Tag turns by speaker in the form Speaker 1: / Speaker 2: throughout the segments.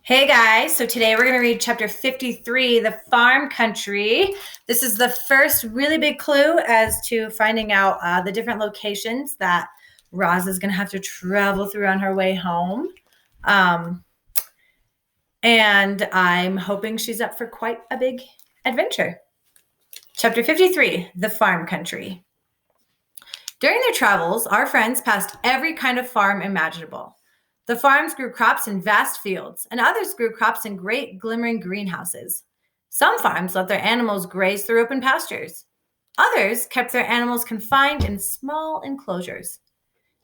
Speaker 1: Hey guys, so today we're going to read chapter 53, The Farm Country. This is the first really big clue as to finding out the different locations that Roz is going to have to travel through on her way home. And I'm hoping she's up for quite a big adventure. Chapter 53, The Farm Country. During their travels, our friends passed every kind of farm imaginable. The farms grew crops in vast fields, and others grew crops in great glimmering greenhouses. Some farms let their animals graze through open pastures. Others kept their animals confined in small enclosures.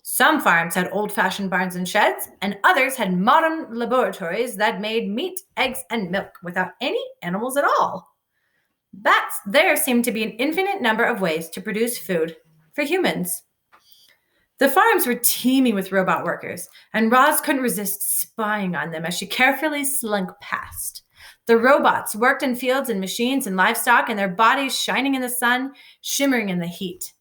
Speaker 1: Some farms had old-fashioned barns and sheds, and others had modern laboratories that made meat, eggs, and milk without any animals at all. There seemed to be an infinite number of ways to produce food for humans. The farms were teeming with robot workers, and Roz couldn't resist spying on them as she carefully slunk past. The robots worked in fields and machines and livestock, and their bodies shining in the sun, shimmering in the heat.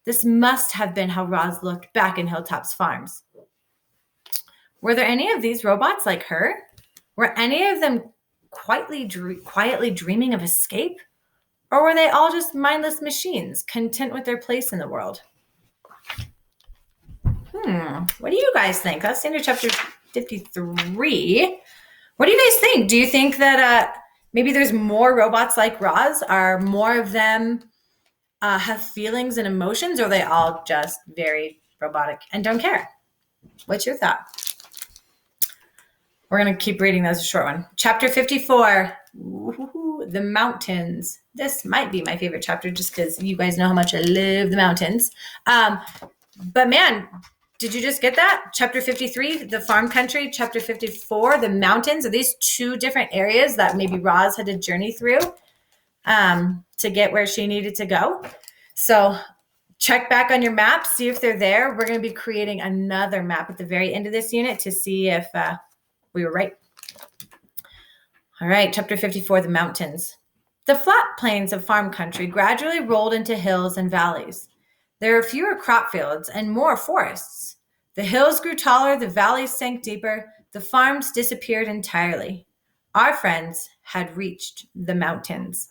Speaker 1: This must have been how Roz looked back in Hilltop's farms. Were there any of these robots like her? Were any of them quietly dreaming of escape? Or were they all just mindless machines, content with their place in the world? What do you guys think? That's the end of chapter 53. What do you guys think? Do you think that maybe there's more robots like Roz? Are more of them have feelings and emotions, or are they all just very robotic and don't care? What's your thought? We're going to keep reading. That's a short one. Chapter 54, The Mountains. This might be my favorite chapter just because you guys know how much I love the mountains. But man, did you just get that? Chapter 53, the farm country. Chapter 54, the mountains. Are these two different areas that maybe Roz had to journey through to get where she needed to go? So check back on your map, see if they're there. We're going to be creating another map at the very end of this unit to see if we were right. All right, chapter 54, the mountains. The flat plains of farm country gradually rolled into hills and valleys. There are fewer crop fields and more forests. The hills grew taller, the valleys sank deeper, the farms disappeared entirely. Our friends had reached the mountains.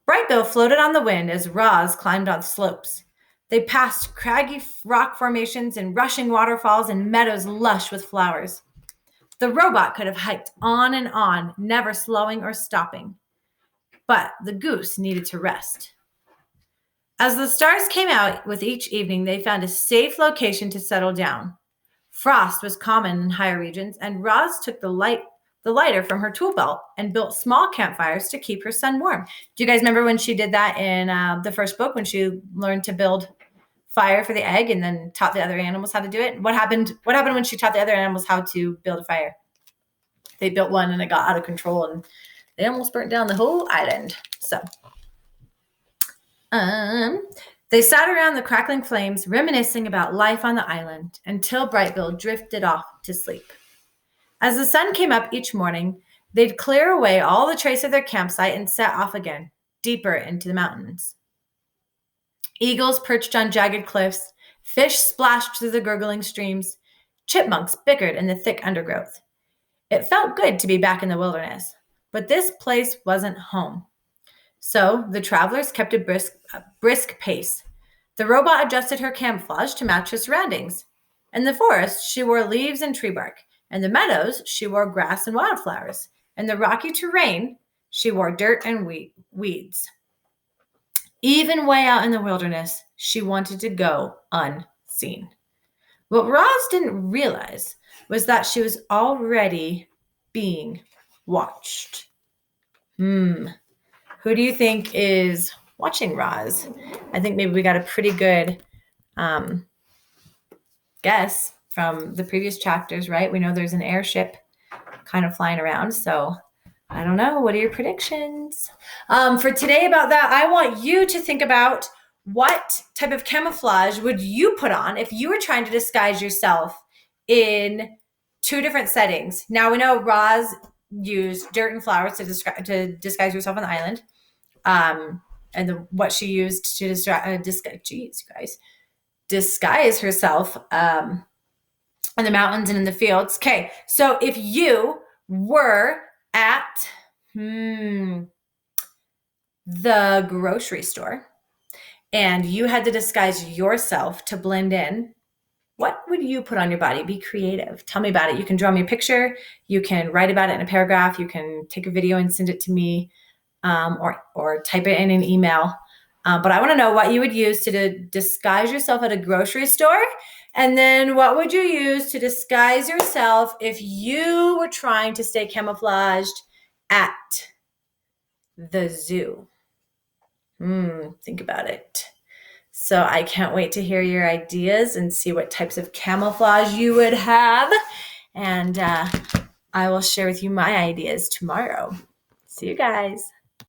Speaker 1: Brightbill floated on the wind as Roz climbed on slopes. They passed craggy rock formations and rushing waterfalls and meadows lush with flowers. The robot could have hiked on, never slowing or stopping. But the goose needed to rest. As the stars came out with each evening, they found a safe location to settle down. Frost was common in higher regions, and Roz took the lighter from her tool belt and built small campfires to keep her son warm. Do you guys remember when she did that in the first book, when she learned to build fire for the egg and then taught the other animals how to do it? What happened when she taught the other animals how to build a fire? They built one and it got out of control and they almost burnt down the whole island. So they sat around the crackling flames, reminiscing about life on the island until Brightbill drifted off to sleep. As the sun came up each morning, they'd clear away all the trace of their campsite and set off again, deeper into the mountains. Eagles perched on jagged cliffs, fish splashed through the gurgling streams, chipmunks bickered in the thick undergrowth. It felt good to be back in the wilderness, but this place wasn't home. So the travelers kept a brisk pace. The robot adjusted her camouflage to match her surroundings. In the forest, she wore leaves and tree bark. In the meadows, she wore grass and wildflowers. In the rocky terrain, she wore dirt and weeds. Even way out in the wilderness, she wanted to go unseen. What Roz didn't realize was that she was already being watched. Who do you think is watching Roz? I think maybe we got a pretty good guess from the previous chapters, right? We know there's an airship kind of flying around. So I don't know. What are your predictions? For today about that, I want you to think about what type of camouflage would you put on if you were trying to disguise yourself in two different settings. Now we know Roz used dirt and flowers to disguise herself on the island. And what she used to disguise herself in the mountains and in the fields. Okay, so if you were at the grocery store and you had to disguise yourself to blend in, what would you put on your body? Be creative. Tell me about it. You can draw me a picture. You can write about it in a paragraph. You can take a video and send it to me, or type it in an email. But I want to know what you would use to disguise yourself at a grocery store. And then what would you use to disguise yourself if you were trying to stay camouflaged at the zoo? Think about it. So I can't wait to hear your ideas and see what types of camouflage you would have. And I will share with you my ideas tomorrow. See you guys.